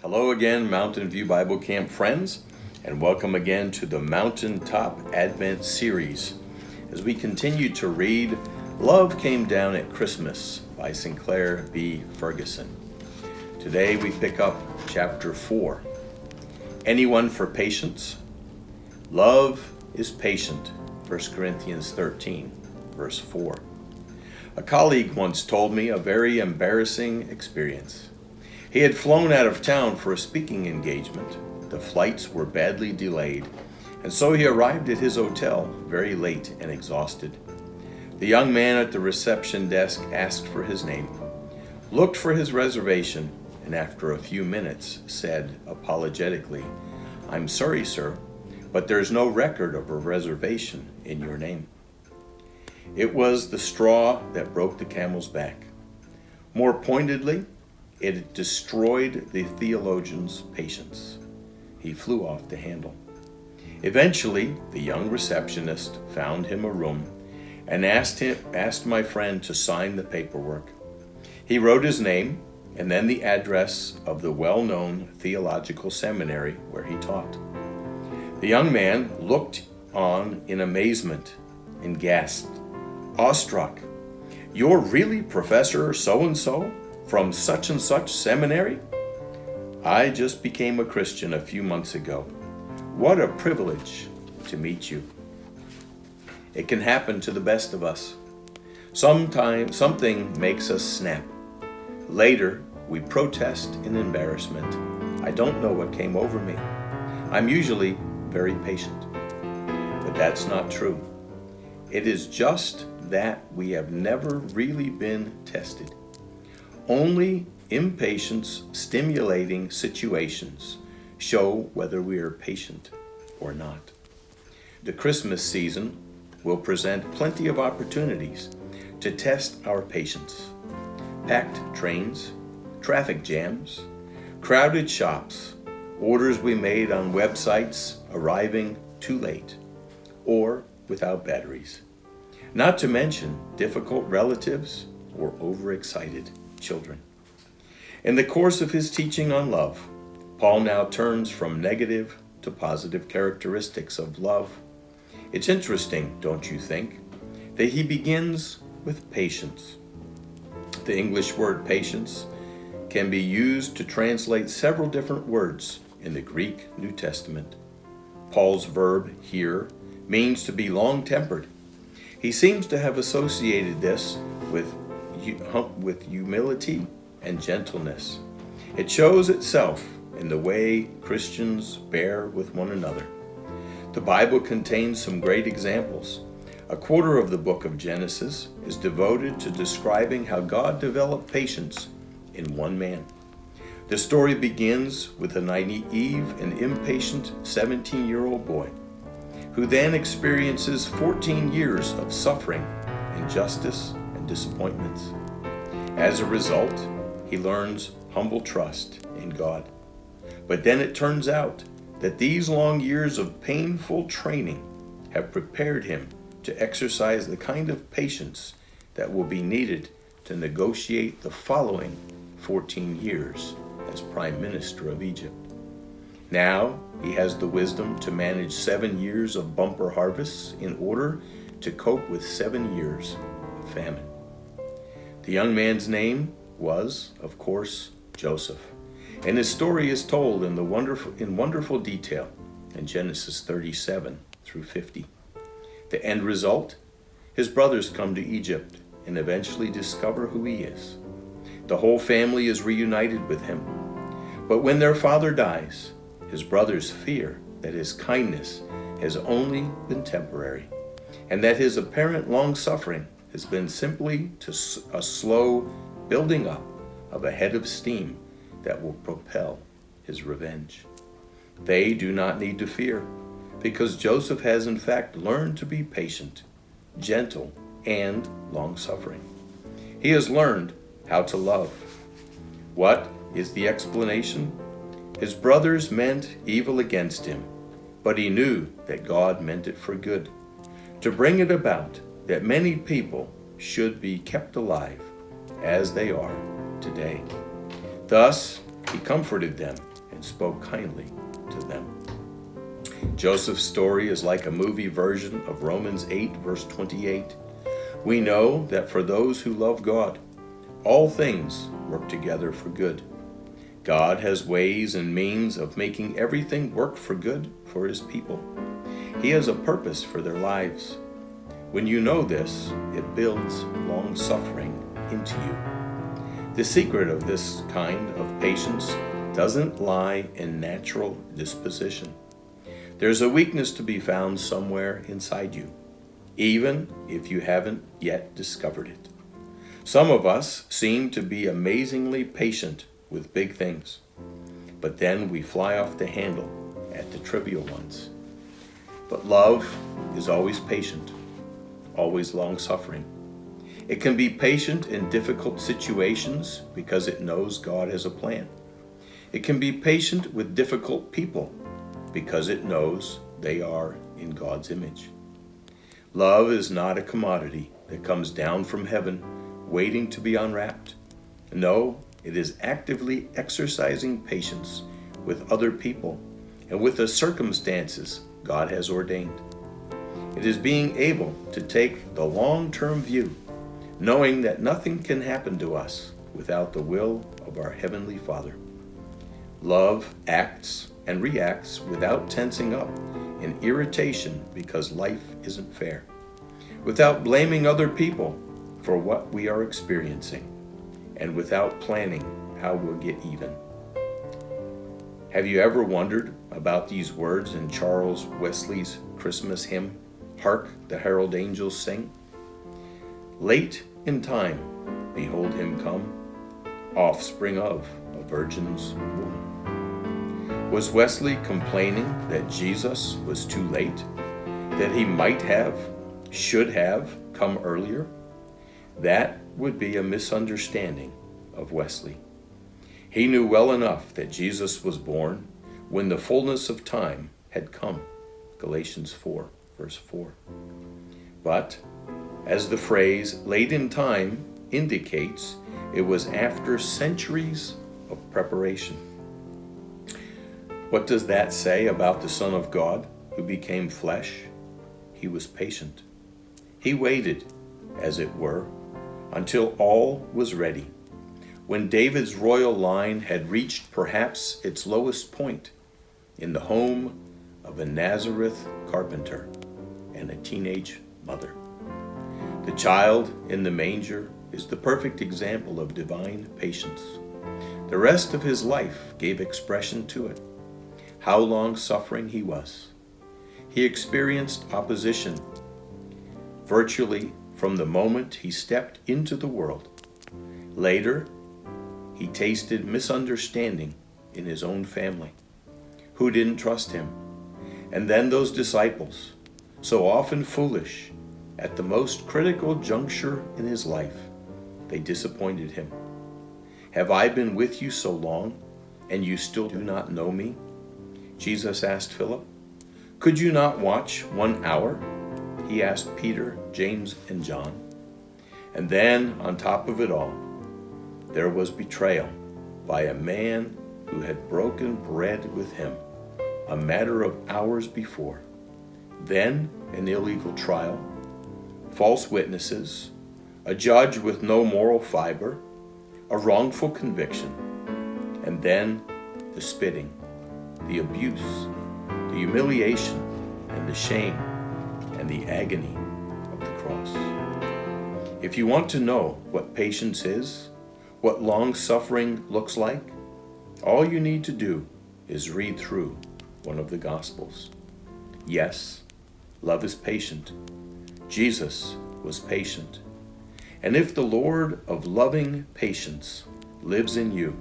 Hello again, Mountain View Bible Camp friends, and welcome again to the Mountaintop Advent series. As we continue to read Love Came Down at Christmas by Sinclair B. Ferguson. Today we pick up chapter 4. Anyone for patience? Love is patient, 1 Corinthians 13, verse 4. A colleague once told me a very embarrassing experience. He had flown out of town for a speaking engagement. The flights were badly delayed, and so he arrived at his hotel very late and exhausted. The young man at the reception desk asked for his name, looked for his reservation, and after a few minutes said apologetically, "I'm sorry, sir, but there's no record of a reservation in your name." It was the straw that broke the camel's back. More pointedly, it destroyed the theologian's patience. He flew off the handle. Eventually, the young receptionist found him a room and asked my friend to sign the paperwork. He wrote his name and then the address of the well-known theological seminary where he taught. The young man looked on in amazement and gasped, awestruck, "You're really Professor so-and-so? From such and such seminary? I just became a Christian a few months ago. What a privilege to meet you." It can happen to the best of us. Sometimes something makes us snap. Later, we protest in embarrassment. I don't know what came over me. I'm usually very patient. But that's not true. It is just that we have never really been tested. Only impatience-stimulating situations show whether we are patient or not. The Christmas season will present plenty of opportunities to test our patience. Packed trains, traffic jams, crowded shops, orders we made on websites arriving too late or without batteries. Not to mention difficult relatives or overexcited children. In the course of his teaching on love, Paul now turns from negative to positive characteristics of love. It's interesting, don't you think, that he begins with patience. The English word patience can be used to translate several different words in the Greek New Testament. Paul's verb here means to be long-tempered. He seems to have associated this with humility and gentleness. It shows itself in the way Christians bear with one another. The Bible contains some great examples. A quarter of the book of Genesis is devoted to describing how God developed patience in one man. The story begins with a naive and impatient 17-year-old boy who then experiences 14 years of suffering, injustice, and disappointments. As a result, he learns humble trust in God. But then it turns out that these long years of painful training have prepared him to exercise the kind of patience that will be needed to negotiate the following 14 years as Prime Minister of Egypt. Now he has the wisdom to manage 7 years of bumper harvests in order to cope with 7 years of famine. The young man's name was, of course, Joseph, and his story is told in wonderful detail in Genesis 37 through 50. The end result? His brothers come to Egypt and eventually discover who he is. The whole family is reunited with him. But when their father dies, his brothers fear that his kindness has only been temporary, and that his apparent long-suffering has been simply a slow building up of a head of steam that will propel his revenge. They do not need to fear, because Joseph has in fact learned to be patient, gentle, and long-suffering. He has learned how to love. What is the explanation? His brothers meant evil against him, but he knew that God meant it for good, to bring it about that many people should be kept alive as they are today. Thus, he comforted them and spoke kindly to them. Joseph's story is like a movie version of Romans 8, verse 28. We know that for those who love God, all things work together for good. God has ways and means of making everything work for good for his people. He has a purpose for their lives. When you know this, it builds long-suffering into you. The secret of this kind of patience doesn't lie in natural disposition. There's a weakness to be found somewhere inside you, even if you haven't yet discovered it. Some of us seem to be amazingly patient with big things, but then we fly off the handle at the trivial ones. But love is always patient, always long-suffering. It can be patient in difficult situations because it knows God has a plan. It can be patient with difficult people because it knows they are in God's image. Love is not a commodity that comes down from heaven waiting to be unwrapped. No, it is actively exercising patience with other people and with the circumstances God has ordained. It is being able to take the long-term view, knowing that nothing can happen to us without the will of our Heavenly Father. Love acts and reacts without tensing up in irritation because life isn't fair, without blaming other people for what we are experiencing, and without planning how we'll get even. Have you ever wondered about these words in Charles Wesley's Christmas hymn, "Hark the Herald Angels Sing"? Late in time, behold him come, offspring of a virgin's womb. Was Wesley complaining that Jesus was too late, that he might have, should have come earlier? That would be a misunderstanding of Wesley. He knew well enough that Jesus was born when the fullness of time had come, Galatians 4, verse 4. But, as the phrase "late in time" indicates, it was after centuries of preparation. What does that say about the Son of God who became flesh? He was patient. He waited, as it were, until all was ready. When David's royal line had reached perhaps its lowest point, in the home of a Nazareth carpenter and a teenage mother. The child in the manger is the perfect example of divine patience. The rest of his life gave expression to it. How long-suffering he was. He experienced opposition virtually from the moment he stepped into the world. Later, he tasted misunderstanding in his own family, who didn't trust him. And then those disciples, so often foolish, at the most critical juncture in his life, they disappointed him. "Have I been with you so long, and you still do not know me?" Jesus asked Philip. "Could you not watch 1 hour?" He asked Peter, James, and John. And then, on top of it all, there was betrayal by a man who had broken bread with him a matter of hours before. Then an illegal trial, false witnesses, a judge with no moral fiber, a wrongful conviction, and then the spitting, the abuse, the humiliation, and the shame, and the agony of the cross. If you want to know what patience is, what long-suffering looks like, all you need to do is read through one of the Gospels. Yes, love is patient. Jesus was patient. And if the Lord of loving patience lives in you,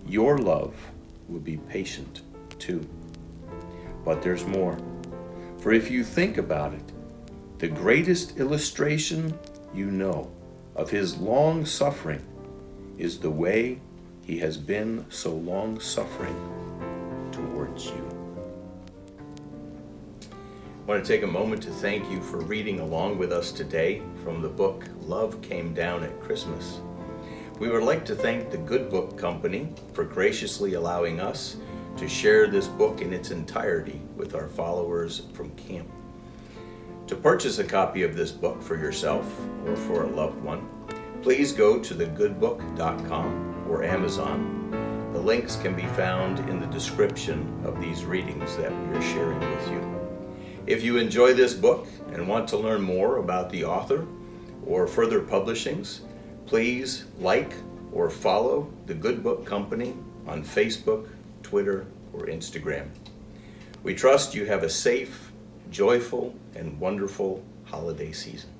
your love will be patient too. But there's more. For if you think about it, the greatest illustration you know of his long suffering is the way he has been so long suffering towards you. I want to take a moment to thank you for reading along with us today from the book Love Came Down at Christmas. We would like to thank the Good Book Company for graciously allowing us to share this book in its entirety with our followers from camp. To purchase a copy of this book for yourself or for a loved one, please go to thegoodbook.com or Amazon. The links can be found in the description of these readings that we are sharing with you. If you enjoy this book and want to learn more about the author or further publishings, please like or follow The Good Book Company on Facebook, Twitter, or Instagram. We trust you have a safe, joyful, and wonderful holiday season.